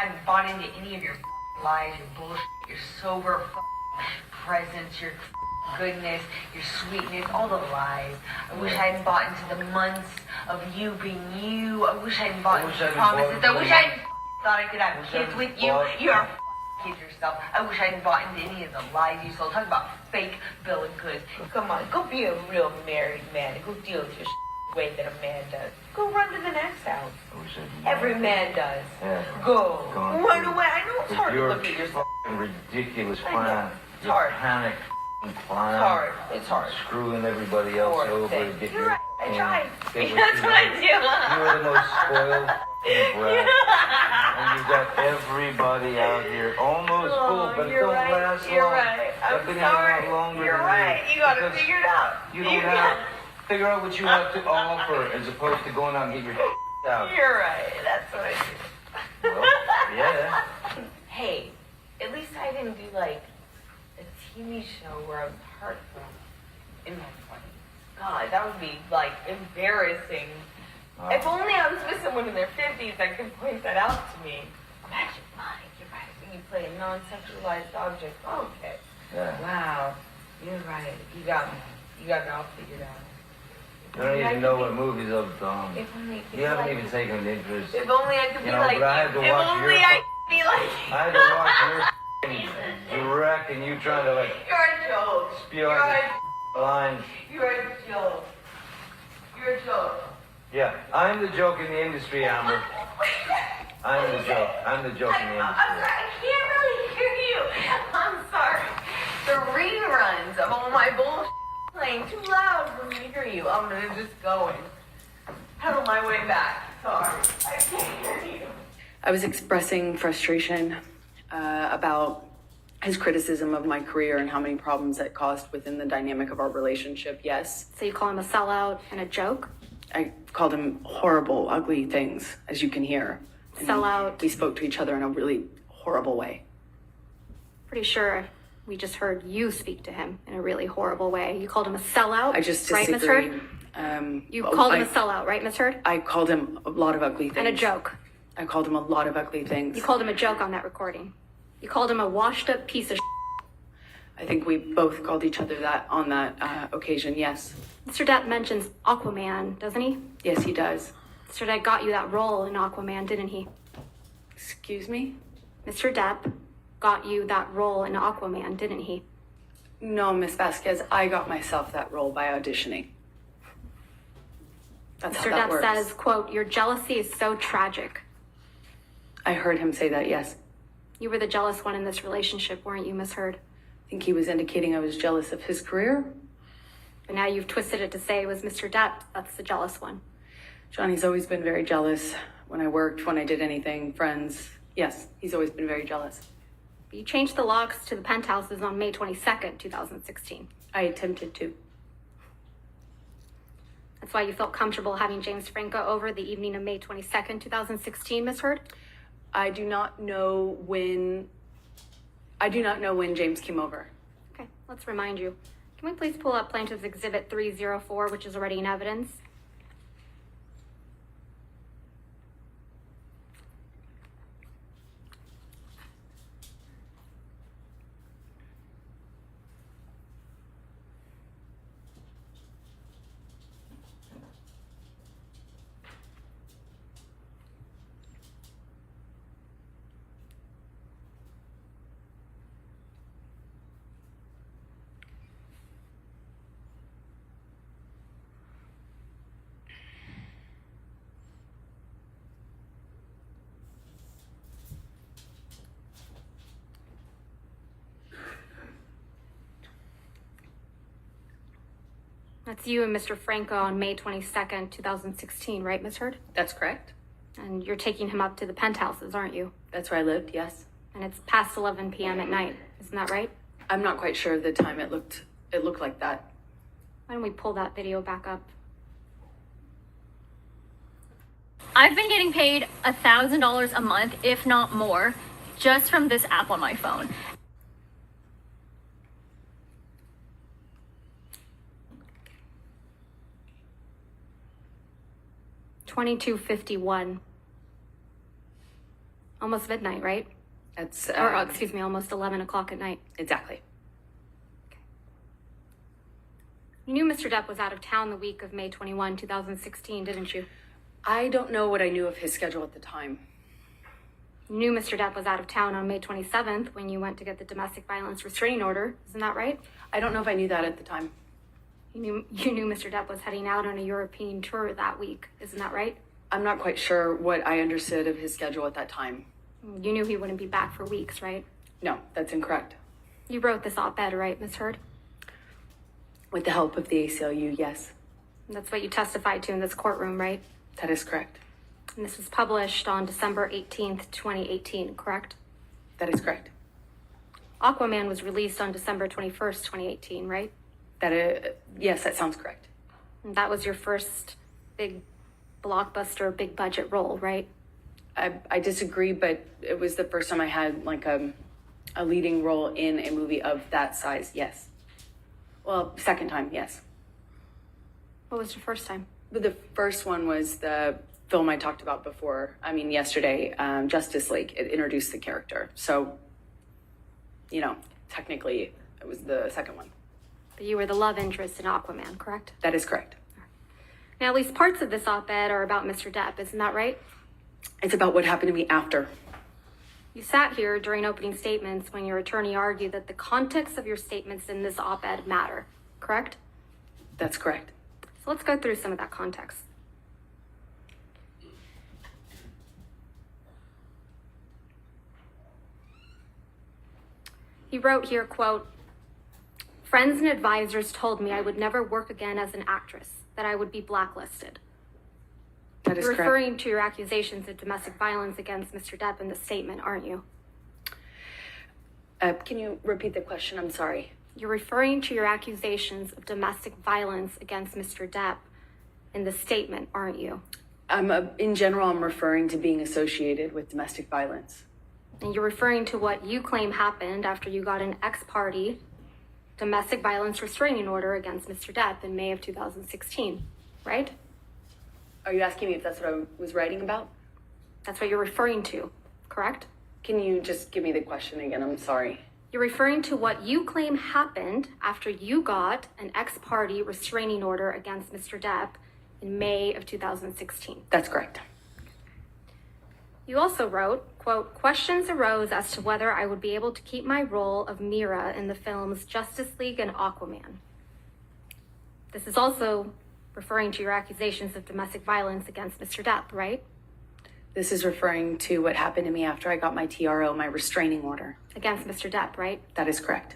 hadn't bought into any of your lies, your bullshit, your sober presence, your goodness, your sweetness, all the lies. I wish I hadn't bought into the months of you being you. I wish I hadn't bought into the promises. I wish I hadn't thought I could have kids with you. You're kid yourself. I wish I hadn't bought into any of the lies you sold. Talk about fake bill of goods. Come on, go be a real married man and go deal with your the way that a man does. Go run to the next house. Every man does. Yeah. Go. Run away. I know it's hard to look at yourself. Ridiculous plan. It's hard. Panic plan. It's hard. It's hard. Screwing everybody else over. You're right. I tried. That's what I do. You are the most spoiled brat. And you got everybody out here almost full, but it don't last long. You're right. I'm sorry. Longer You're right. You got to figure it out. You don't have figure out what you have to offer as opposed to going out and get your out. You're right. That's what I do. Well, yeah. Hey, at least I didn't do like a TV show where I was heartbroken in my 20s. God, that would be like embarrassing. Oh. If only I was with someone in their 50s that could point that out to me. Imagine mine. You're right. When you play a non-sexualized object. Okay. Yeah. Wow. You're right. You got me. You got it all figured out. You don't even know what movies I've done. If only I could You haven't like, even taken an interest. If only I could be like but I had to you. If watch only your I could be like you. I had to watch your direct and you trying to like You're a joke. spew out the lines. You're a joke. You're a joke. Yeah, I'm the joke in the industry, Amber. I'm the joke. I'm the joke in the I'm industry. sorry. I can't really hear you. I'm sorry. The reruns of all my bullshit playing too loud for me to hear you. I'm gonna just go and pedal my way back. Sorry. I can't hear you. I was expressing frustration about his criticism of my career and how many problems that caused within the dynamic of our relationship, yes. So you call him a sellout and a joke? I called him horrible, ugly things, as you can hear. And Sellout. We spoke to each other in a really horrible way. Pretty sure we just heard you speak to him in a really horrible way. You called him a sellout, I just right, Miss disagreed. Heard? You called him a sellout, right, Miss Heard? I called him a lot of ugly things. And a joke. I called him a lot of ugly things. You called him a joke on that recording. You called him a washed up piece of I think we both called each other that on that occasion, yes. Mr. Depp mentions Aquaman, doesn't he? Yes, he does. Mr. Depp got you that role in Aquaman, didn't he? Excuse me? Mr. Depp got you that role in Aquaman, didn't he? No, Miss Vasquez, I got myself that role by auditioning. That's how Mr. that Depp works. says, quote, your jealousy is so tragic. I heard him say that, yes. You were the jealous one in this relationship, weren't you, Miss Heard? I think he was indicating I was jealous of his career. But now you've twisted it to say it was Mr. Depp that's the jealous one. Johnny's always been very jealous when I worked, when I did anything, friends. Yes, he's always been very jealous. You changed the locks to the penthouses on May 22nd, 2016. I attempted to. That's why you felt comfortable having James Franco over the evening of May 22nd, 2016, Miss Heard? I do not know when James came over. Okay, let's remind you. Can we please pull up Plaintiff's Exhibit 304, which is already in evidence? That's you and Mr. Franco on May 22nd, 2016, right, Miss Heard? That's correct. And you're taking him up to the penthouses, aren't you? That's where I lived, yes. And it's past 11 p.m. at night, isn't that right? I'm not quite sure of the time it looked like that. Why don't we pull that video back up? I've been getting paid $1,000 a month, if not more, just from this app on my phone. $22.51. Almost midnight, right? That's Or, excuse me, almost 11 o'clock at night. exactly. You knew Mr. Depp was out of town the week of May 21, 2016, didn't you? I don't know what I knew of his schedule at the time. You knew Mr. Depp was out of town on May 27th when you went to get the domestic violence restraining order. Isn't that right? I don't know if I knew that at the time. You knew Mr. Depp was heading out on a European tour that week. Isn't that right? I'm not quite sure what I understood of his schedule at that time. You knew he wouldn't be back for weeks, right? No, that's incorrect. You wrote this op-ed, right, Ms. Heard? With the help of the ACLU, yes. That's what you testified to in this courtroom, right? That is correct. And this was published on December 18th, 2018, correct? That is correct. Aquaman was released on December 21st, 2018, right? Yes, that sounds correct. And that was your first big blockbuster, big budget role, right? I disagree, but it was the first time I had like a leading role in a movie of that size, yes. Well, second time, yes. What was your first time? But the first one was the film I talked about before. I mean, yesterday, Justice League. It introduced the character. So, you know, technically, it was the second one. But you were the love interest in Aquaman, correct? That is correct. Now, at least parts of this op-ed are about Mr. Depp, isn't that right? It's about what happened to me after. You sat here during opening statements when your attorney argued that the context of your statements in this op-ed matter, correct? That's correct. So let's go through some of that context. He wrote here, quote, "Friends and advisors told me I would never work again as an actress, that I would be blacklisted." That is You're correct. referring to your accusations of domestic violence against Mr. Depp in the statement, aren't you? Can you repeat the question? I'm sorry. You're referring to your accusations of domestic violence against Mr. Depp in the statement, aren't you? In general, I'm referring to being associated with domestic violence. And you're referring to what you claim happened after you got an ex-parte domestic violence restraining order against Mr. Depp in May of 2016, right? Are you asking me if that's what I was writing about? That's what you're referring to, correct? Can you just give me the question again? I'm sorry. You're referring to what you claim happened after you got an ex-parte restraining order against Mr. Depp in May of 2016. That's correct. You also wrote, quote, "Questions arose as to whether I would be able to keep my role of Mira in the films Justice League and Aquaman." This is also referring to your accusations of domestic violence against Mr. Depp, right? This is referring to what happened to me after I got my TRO, my restraining order. Against Mr. Depp, right? That is correct.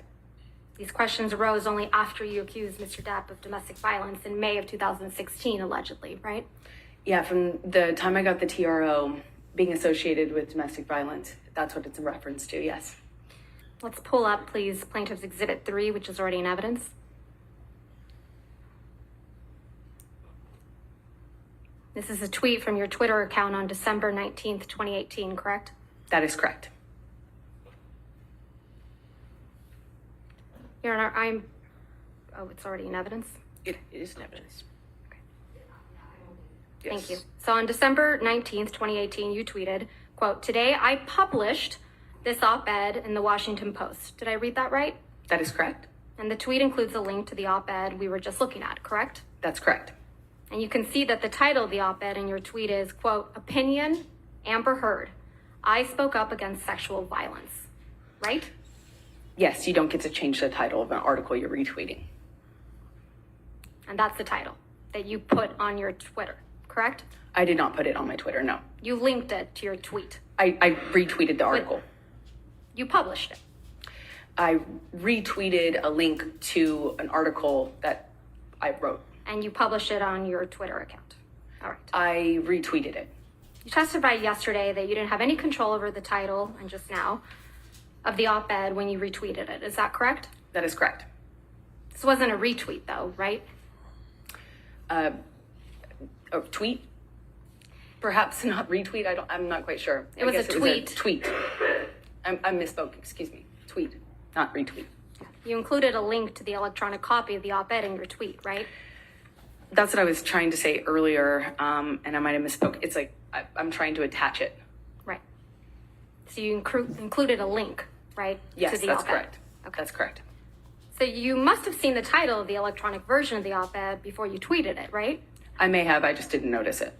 These questions arose only after you accused Mr. Depp of domestic violence in May of 2016, allegedly, right? Yeah, from the time I got the TRO, being associated with domestic violence, that's what it's a reference to, yes. Let's pull up, please, Plaintiff's Exhibit 3, which is already in evidence. This is a tweet from your Twitter account on December 19th, 2018, correct? That is correct. Your Honor, oh, it's already in evidence? It is in evidence. Thank you. So on December 19th, 2018, you tweeted, quote, "Today I published this op-ed in the Washington Post." Did I read that right? That is correct. And the tweet includes a link to the op-ed we were just looking at, correct? That's correct. And you can see that the title of the op-ed in your tweet is, quote, "Opinion, Amber Heard. I spoke up against sexual violence." Right? Yes, you don't get to change the title of an article you're retweeting. And that's the title that you put on your Twitter, correct? I did not put it on my Twitter, no. You linked it to your tweet. I retweeted the article. You published it. I retweeted a link to an article that I wrote. And you published it on your Twitter account. All right. I retweeted it. You testified yesterday that you didn't have any control over the title, and just now, of the op-ed when you retweeted it. Is that correct? That is correct. This wasn't a retweet, though, right? A tweet? Perhaps not retweet. I'm not quite sure. It was a tweet. Tweet. I misspoke. Excuse me. Tweet, not retweet. You included a link to the electronic copy of the op-ed in your tweet, right? That's what I was trying to say earlier, and I might have misspoke. It's like I'm trying to attach it. Right. So you included a link, right? Yes, to the that's op-ed. correct. Okay. That's correct. So you must have seen the title of the electronic version of the op-ed before you tweeted it, right? I may have, I just didn't notice it.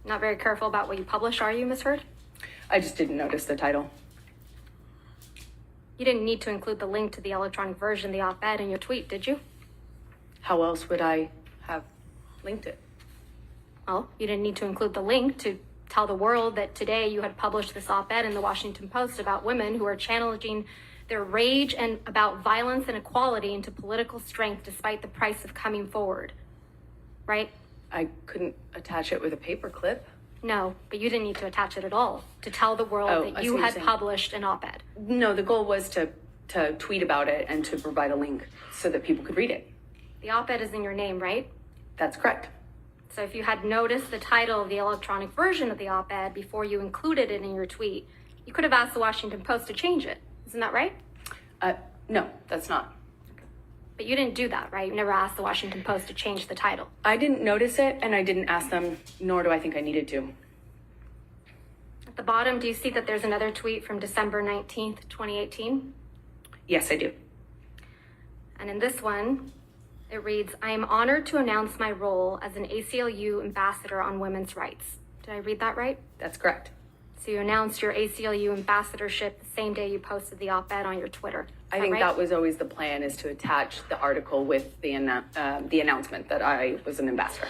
Not very careful about what you publish, are you, Ms. Heard? I just didn't notice the title. You didn't need to include the link to the electronic version of the op-ed in your tweet, did you? How else would I have linked it? Well, you didn't need to include the link to tell the world that today you had published this op-ed in the Washington Post about women who are channeling their rage and about violence and equality into political strength despite the price of coming forward. Right? I couldn't attach it with a paper clip. No, but you didn't need to attach it at all to tell the world I that see you what you're had saying. published an op-ed. No, the goal was to tweet about it and to provide a link so that people could read it. The op-ed is in your name, right? That's correct. So if you had noticed the title of the electronic version of the op-ed before you included it in your tweet, you could have asked the Washington Post to change it. Isn't that right? No, that's not. But you didn't do that, right? You never asked the Washington Post to change the title. I didn't notice it, and I didn't ask them, nor do I think I needed to. At the bottom, do you see that there's another tweet from December 19th, 2018? Yes, I do. And in this one, it reads, I am honored to announce my role as an ACLU ambassador on women's rights. Did I read that right? That's correct. So you announced your ACLU ambassadorship the same day you posted the op-ed on your Twitter. I think that was always the plan, is to attach the article with the announcement that I was an ambassador.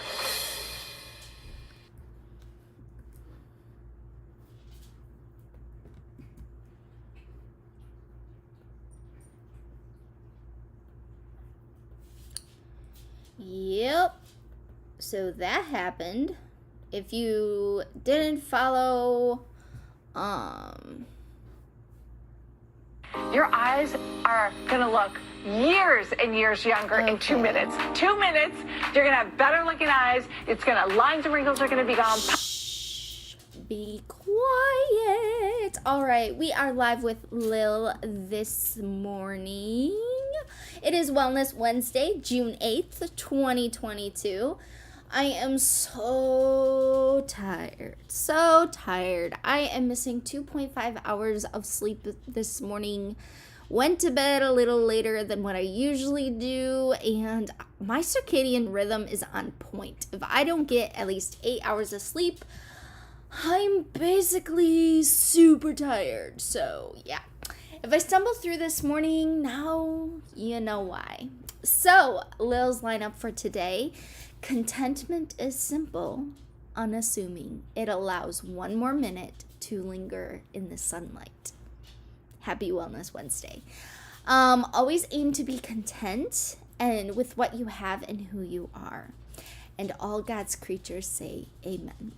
Yep. So that happened. If you didn't follow, Your eyes are gonna look years and years younger in 2 minutes. 2 minutes, you're gonna have better looking eyes. It's gonna, lines and wrinkles are gonna be gone. shh, be quiet. All right, we are live with Lil this morning. It is Wellness Wednesday, June 8th, 2022. I am so tired. So tired. I am missing 2.5 hours of sleep this morning. Went to bed a little later than what I usually do, and my circadian rhythm is on point. If I don't get at least 8 hours of sleep, I'm basically super tired. So, yeah. If I stumbled through this morning, now you know why. So, Lil's lineup for today. Contentment is simple, unassuming. It allows one more minute to linger in the sunlight. Happy Wellness Wednesday. Always aim to be content and with what you have and who you are. And all God's creatures say amen.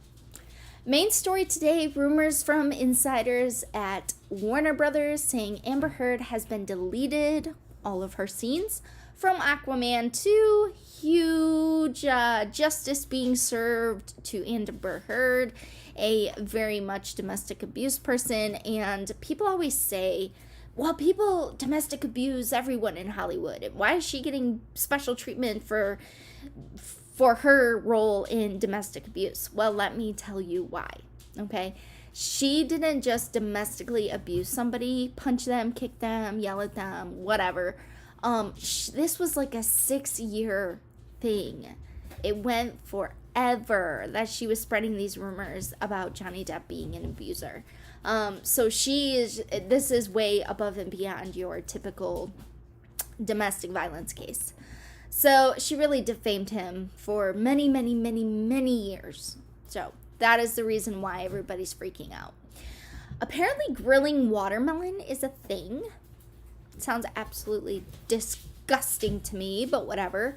Main story today, rumors from insiders at Warner Brothers saying Amber Heard has been deleted, all of her scenes, from Aquaman to huge justice being served to Amber Heard, a very much domestic abuse person. And people always say, well, people domestic abuse everyone in Hollywood. Why is she getting special treatment for her role in domestic abuse? Well, let me tell you why, okay? She didn't just domestically abuse somebody, punch them, kick them, yell at them, whatever. This was like a 6-year thing. It went forever that she was spreading these rumors about Johnny Depp being an abuser. So this is way above and beyond your typical domestic violence case. So she really defamed him for many, many, many, many years. So that is the reason why everybody's freaking out. Apparently grilling watermelon is a thing. It sounds absolutely disgusting to me, but whatever.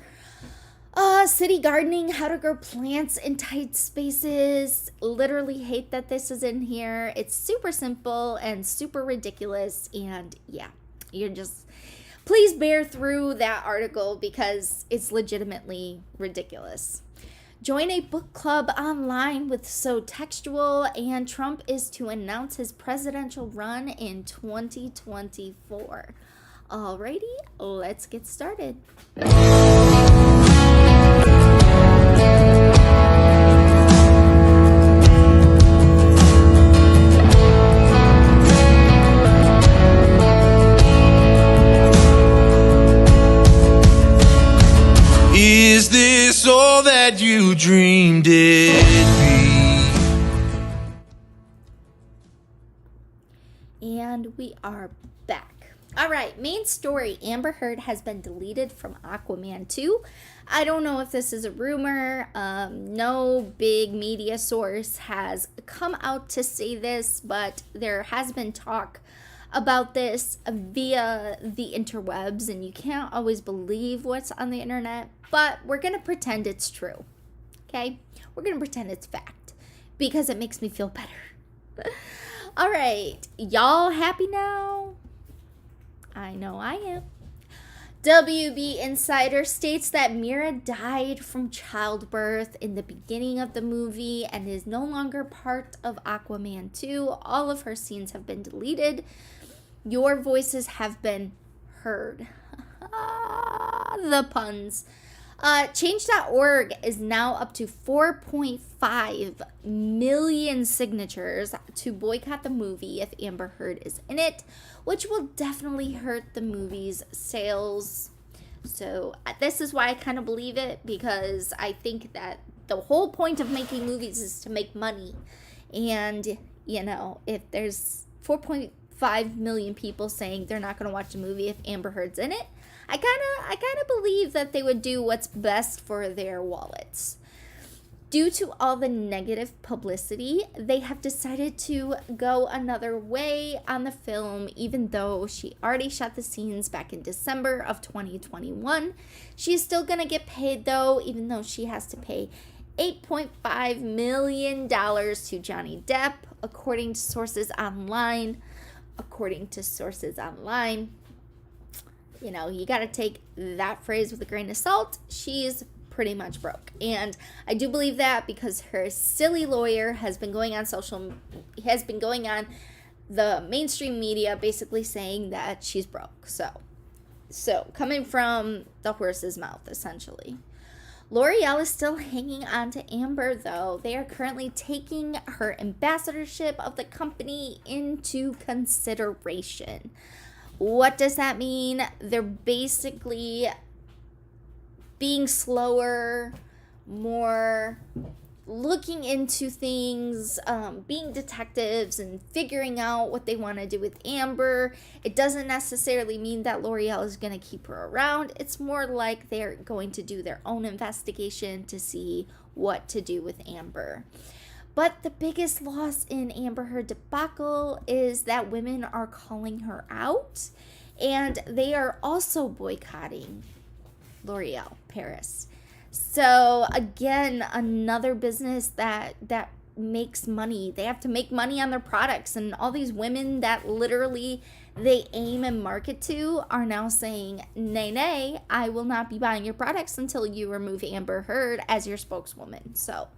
City gardening, how to grow plants in tight spaces. Literally hate that this is in here. It's super simple and super ridiculous. And yeah, please bear through that article because it's legitimately ridiculous. Join a book club online with So Textual, and Trump is to announce his presidential run in 2024. Alrighty, let's get started. dreamed it'd be. And we are back. All right, main story. Amber Heard has been deleted from Aquaman 2. I don't know if this is a rumor. No big media source has come out to say this, but there has been talk about this via the interwebs, and you can't always believe what's on the internet, but we're going to pretend it's true. Okay? We're going to pretend it's fact because it makes me feel better. All right, y'all happy now? I know I am. WB Insider states that Mira died from childbirth in the beginning of the movie and is no longer part of Aquaman 2. All of her scenes have been deleted. Your voices have been heard. The puns. Change.org is now up to 4.5 million signatures to boycott the movie if Amber Heard is in it, which will definitely hurt the movie's sales. So this is why I kind of believe it, because I think that the whole point of making movies is to make money. And, you know, if there's 4.5 million people saying they're not going to watch a movie if Amber Heard's in it, I kind of believe that they would do what's best for their wallets. Due to all the negative publicity, they have decided to go another way on the film, even though she already shot the scenes back in December of 2021. She's still going to get paid, though, even though she has to pay $8.5 million to Johnny Depp, according to sources online. You know, you got to take that phrase with a grain of salt. She's pretty much broke. And I do believe that because her silly lawyer has been going on the mainstream media basically saying that she's broke. So coming from the horse's mouth, essentially. L'Oreal is still hanging on to Amber, though. They are currently taking her ambassadorship of the company into consideration. What does that mean? They're basically being slower, more looking into things, being detectives and figuring out what they want to do with Amber. It doesn't necessarily mean that L'Oreal is going to keep her around. It's more like they're going to do their own investigation to see what to do with Amber. But the biggest loss in Amber Heard debacle is that women are calling her out, and they are also boycotting L'Oreal Paris. So again, another business that makes money. They have to make money on their products, and all these women that literally they aim and market to are now saying, nay, I will not be buying your products until you remove Amber Heard as your spokeswoman. So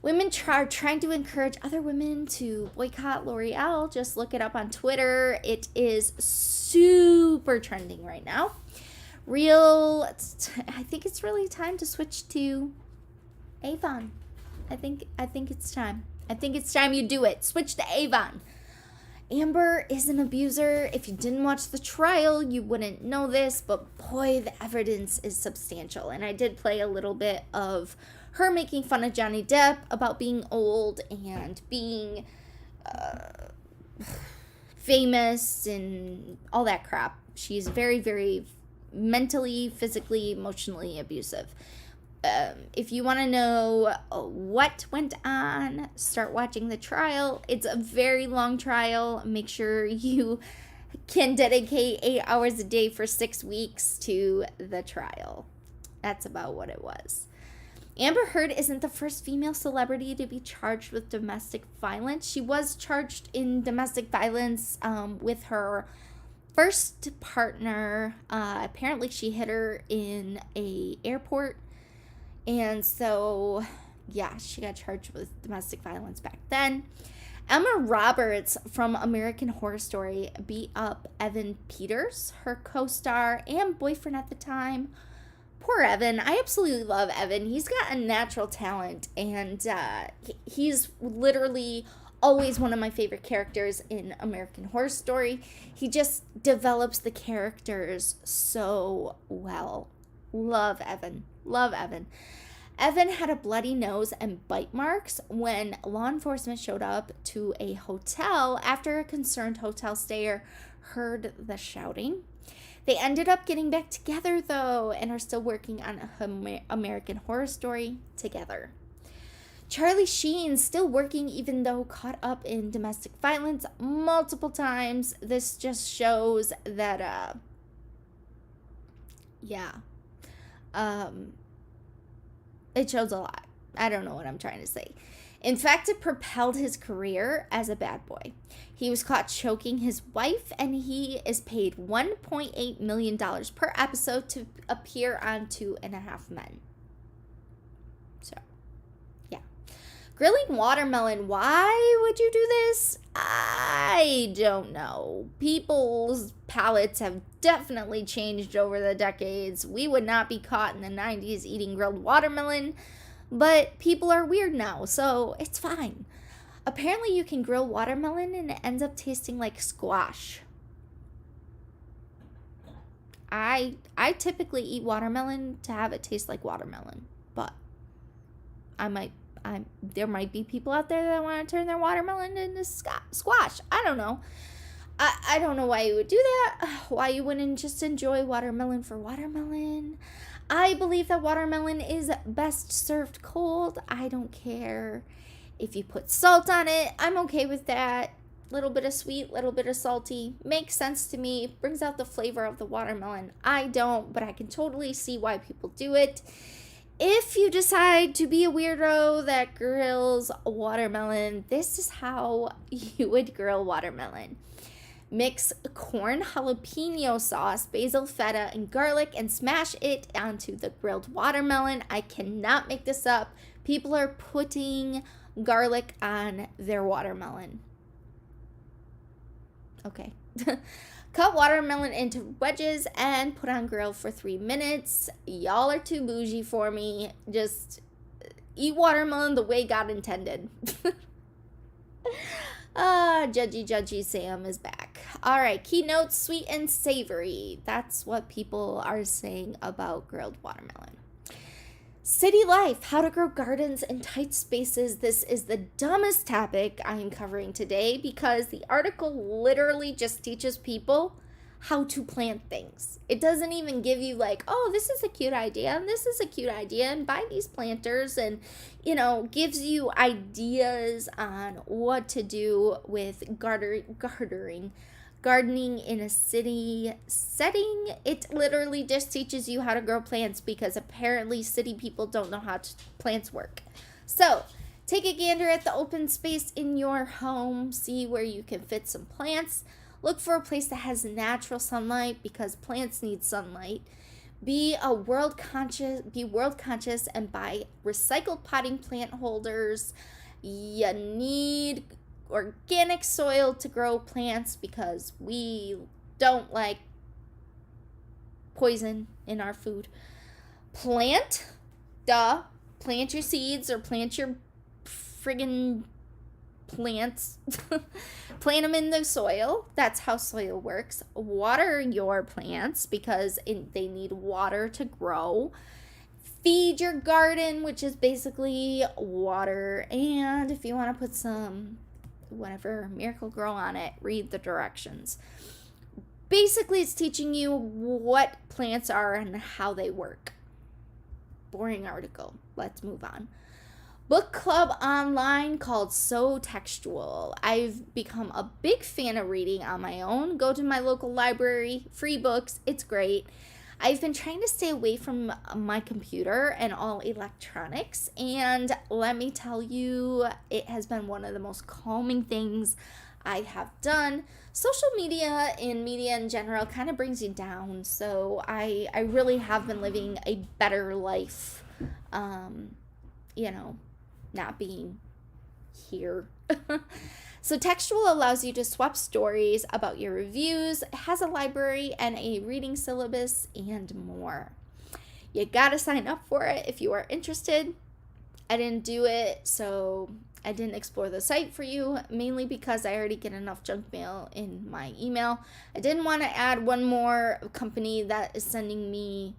women are trying to encourage other women to boycott L'Oreal. Just look it up on Twitter. It is super trending right now. I think it's really time to switch to Avon. I think it's time. I think it's time you do it. Switch to Avon. Amber is an abuser. If you didn't watch the trial, you wouldn't know this, but boy, the evidence is substantial. And I did play a little bit of her making fun of Johnny Depp about being old and being famous and all that crap. She's very, very mentally, physically, emotionally abusive. If you want to know what went on, start watching the trial. It's a very long trial. Make sure you can dedicate 8 hours a day for 6 weeks to the trial. That's about what it was. Amber Heard isn't the first female celebrity to be charged with domestic violence. She was charged in domestic violence with her first partner. Apparently she hit her in a airport, and so yeah, she got charged with domestic violence back then. Emma Roberts from American Horror Story beat up Evan Peters, her co-star and boyfriend at the time. Poor Evan. I absolutely love Evan. He's got a natural talent, and he's literally always one of my favorite characters in American Horror Story. He just develops the characters so well. Love Evan. Love Evan. Evan had a bloody nose and bite marks when law enforcement showed up to a hotel after a concerned hotel stayer heard the shouting. They ended up getting back together, though, and are still working on American Horror Story together. Charlie Sheen still working even though caught up in domestic violence multiple times. This just shows that, it shows a lot. I don't know what I'm trying to say. In fact, it propelled his career as a bad boy. He was caught choking his wife, and he is paid $1.8 million per episode to appear on 2.5 Men. So, yeah. Grilling watermelon, why would you do this? I don't know. People's palates have definitely changed over the decades. We would not be caught in the 90s eating grilled watermelon. But people are weird now, so it's fine. Apparently you can grill watermelon and it ends up tasting like squash. I typically eat watermelon to have it taste like watermelon, but there might be people out there that want to turn their watermelon into squash. I don't know. I don't know why you would do that. Why you wouldn't just enjoy watermelon for watermelon. I believe that watermelon is best served cold. I don't care if you put salt on it. I'm okay with that. Little bit of sweet, little bit of salty. Makes sense to me. Brings out the flavor of the watermelon. I don't, but I can totally see why people do it. If you decide to be a weirdo that grills watermelon, this is how you would grill watermelon. Mix corn jalapeno sauce, basil, feta, and garlic and smash it onto the grilled watermelon. I cannot make this up. People are putting garlic on their watermelon. Okay. Cut watermelon into wedges and put on grill for 3 minutes. Y'all are too bougie for me. Just eat watermelon the way God intended. Judgy Sam is back. All right, keynotes, sweet and savory. That's what people are saying about grilled watermelon. City life, how to grow gardens in tight spaces. This is the dumbest topic I am covering today because the article literally just teaches people how to plant things. It doesn't even give you like, oh, this is a cute idea and this is a cute idea and buy these planters, and gives you ideas on what to do with gardening in a city setting. It literally just teaches you how to grow plants because apparently city people don't know how plants work. So take a gander at the open space in your home, see where you can fit some plants. Look for a place that has natural sunlight because plants need sunlight. Be world conscious and buy recycled potting plant holders. You need organic soil to grow plants because we don't like poison in our food. Plant your seeds or plant your friggin' plants. Plant them in the soil. That's how soil works. Water your plants because they need water to grow. Feed your garden, which is basically water. And if you want to put some whatever Miracle Grow on it, read the directions. Basically, it's teaching you what plants are and how they work. Boring article. Let's move on. Book club online called So Textual. I've become a big fan of reading on my own. Go to my local library, free books, it's great. I've been trying to stay away from my computer and all electronics, and let me tell you, it has been one of the most calming things I have done. Social media and media in general kind of brings you down, so I really have been living a better life, not being here. So Textual allows you to swap stories about your reviews. It has a library and a reading syllabus and more. You gotta sign up for it if you are interested. I didn't do it, so I didn't explore the site for you, mainly because I already get enough junk mail in my email. I didn't want to add one more company that is sending me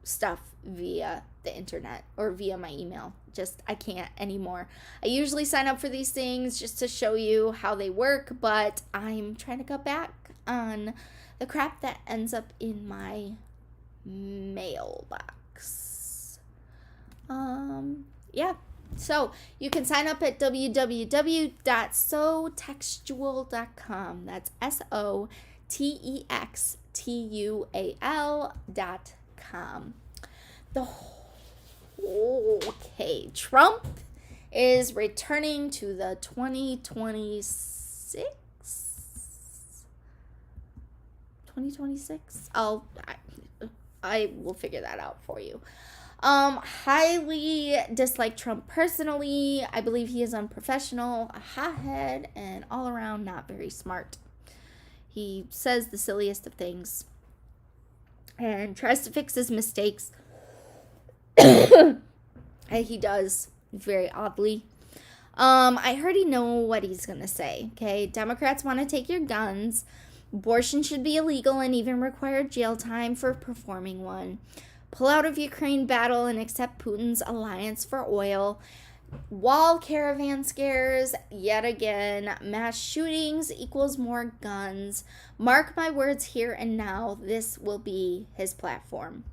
stuff via the internet or via my email. Just, I can't anymore. I usually sign up for these things just to show you how they work, but I'm trying to cut back on the crap that ends up in my mailbox. Yeah. So you can sign up at www.sotextual.com. That's SOTEXTUAL.com. Okay, Trump is returning to the 2026. I will figure that out for you. Highly dislike Trump personally. I believe he is unprofessional, a hothead, and all around not very smart. He says the silliest of things and tries to fix his mistakes. He does, very oddly. I already know what he's gonna say, okay? Democrats want to take your guns. Abortion should be illegal and even require jail time for performing one. Pull out of Ukraine battle and accept Putin's alliance for oil. Wall caravan scares, yet again. Mass shootings equals more guns. Mark my words, here and now, this will be his platform.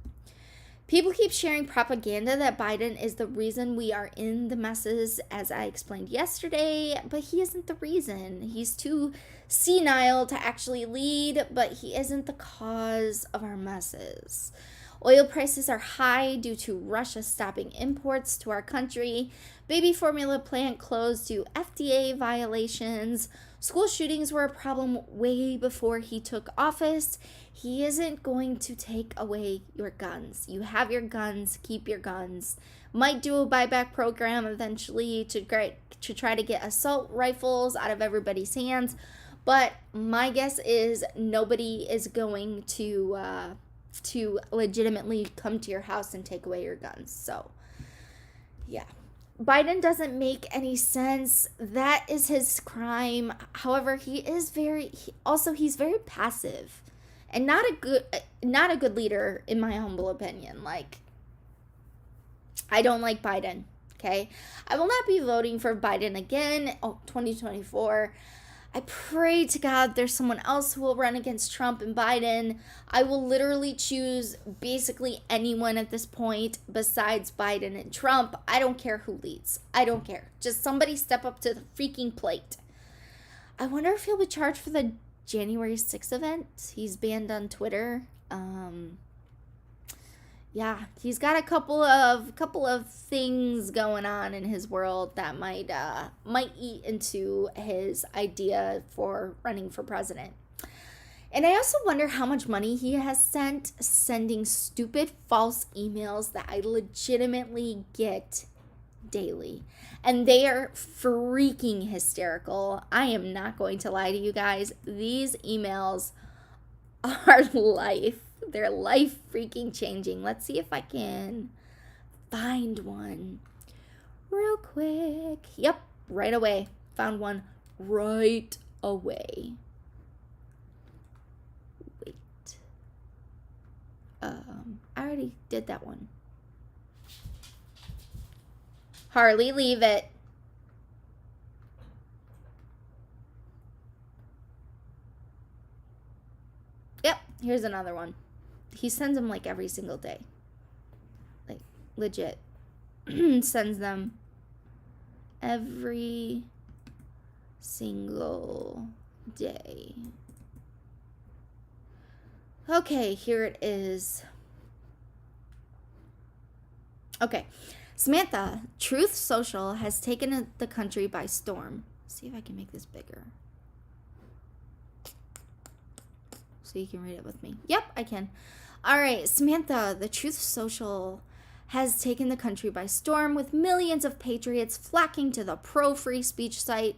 People keep sharing propaganda that Biden is the reason we are in the messes, as I explained yesterday, but he isn't the reason. He's too senile to actually lead, but he isn't the cause of our messes. Oil prices are high due to Russia stopping imports to our country. Baby formula plant closed due to FDA violations. School shootings were a problem way before he took office. He isn't going to take away your guns. You have your guns, keep your guns. Might do a buyback program eventually to try to get assault rifles out of everybody's hands. But my guess is nobody is going to legitimately come to your house and take away your guns. So, yeah. Biden doesn't make any sense. That is his crime. However, he's very passive and not a good leader, in my humble opinion. Like, I don't like Biden, okay? I will not be voting for Biden again. 2024. I pray to God there's someone else who will run against Trump and Biden. I will literally choose basically anyone at this point besides Biden and Trump. I don't care who leads. I don't care. Just somebody step up to the freaking plate. I wonder if he'll be charged for the January 6th event. He's banned on Twitter. Yeah, he's got a couple of things going on in his world that might eat into his idea for running for president. And I also wonder how much money he has sending stupid false emails that I legitimately get daily. And they are freaking hysterical. I am not going to lie to you guys. These emails are life. They're life freaking changing. Let's see if I can find one real quick. Yep, right away. Found one right away. Wait. I already did that one. Harley, leave it. Yep, here's another one. He sends them like every single day. Like, legit. Sends them every single day. Okay, here it is. Okay. Samantha, Truth Social has taken the country by storm. Let's see if I can make this bigger, so you can read it with me. Yep, I can. All right, Samantha, the Truth Social has taken the country by storm, with millions of patriots flocking to the pro-free speech site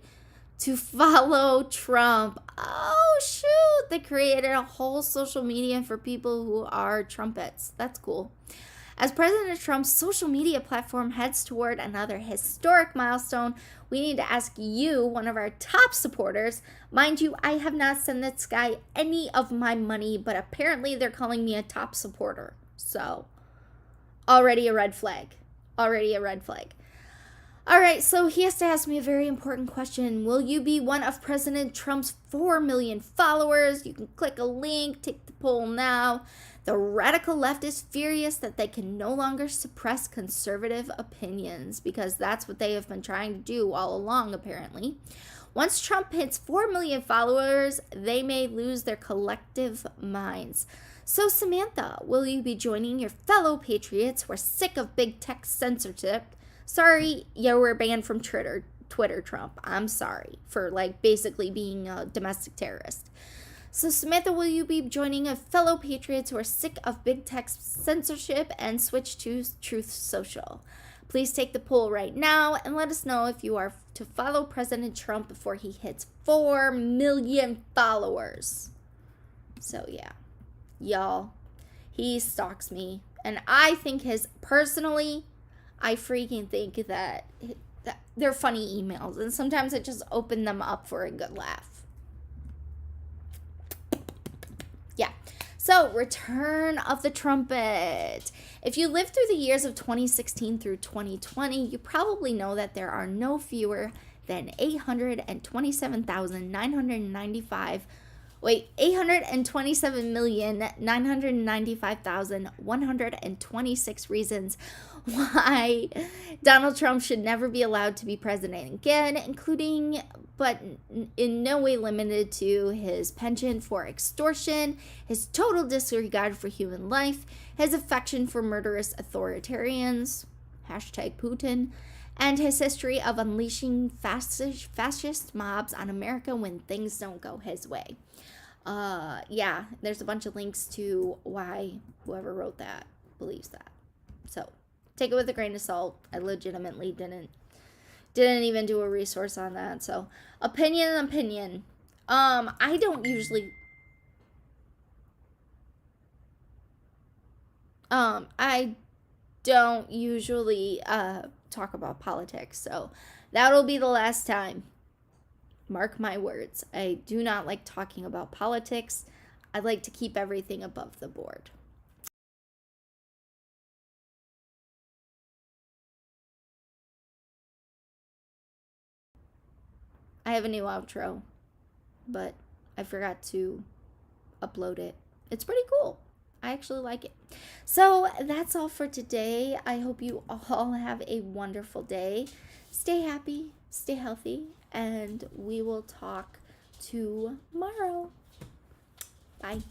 to follow Trump. Oh, shoot. They created a whole social media for people who are Trumpets. That's cool. As President Trump's social media platform heads toward another historic milestone, we need to ask you, one of our top supporters. Mind you, I have not sent this guy any of my money, but apparently they're calling me a top supporter. So, Already a red flag. Already a red flag. All right, so he has to ask me a very important question. Will you be one of President Trump's 4 million followers? You can click a link, take the poll now. The radical left is furious that they can no longer suppress conservative opinions because that's what they have been trying to do all along, apparently. Once Trump hits 4 million followers, they may lose their collective minds. So, Samantha, will you be joining your fellow patriots who are sick of big tech censorship? Sorry, you were banned from Twitter, Trump. I'm sorry for, like, basically being a domestic terrorist. So, Samantha, will you be joining a fellow patriots who are sick of big tech censorship and switch to Truth Social? Please take the poll right now and let us know if you are to follow President Trump before he hits 4 million followers. So, yeah. Y'all, he stalks me. And I think I freaking think that they're funny emails. And sometimes I just open them up for a good laugh. Yeah. So, Return of the Trumpet. If you lived through the years of 2016 through 2020, you probably know that there are no fewer than 827,995,126 reasons why Donald Trump should never be allowed to be president again, including, but in no way limited to, his penchant for extortion, his total disregard for human life, his affection for murderous authoritarians, #Putin, and his history of unleashing fascist mobs on America when things don't go his way. Yeah, there's a bunch of links to why whoever wrote that believes that. So, take it with a grain of salt. I legitimately didn't even do a resource on that. So, opinion. I don't usually talk about politics, so that'll be the last time. Mark my words. I do not like talking about politics. I like to keep everything above the board. I have a new outro, but I forgot to upload it. It's pretty cool. I actually like it. So that's all for today. I hope you all have a wonderful day. Stay happy, stay healthy, and we will talk tomorrow. Bye.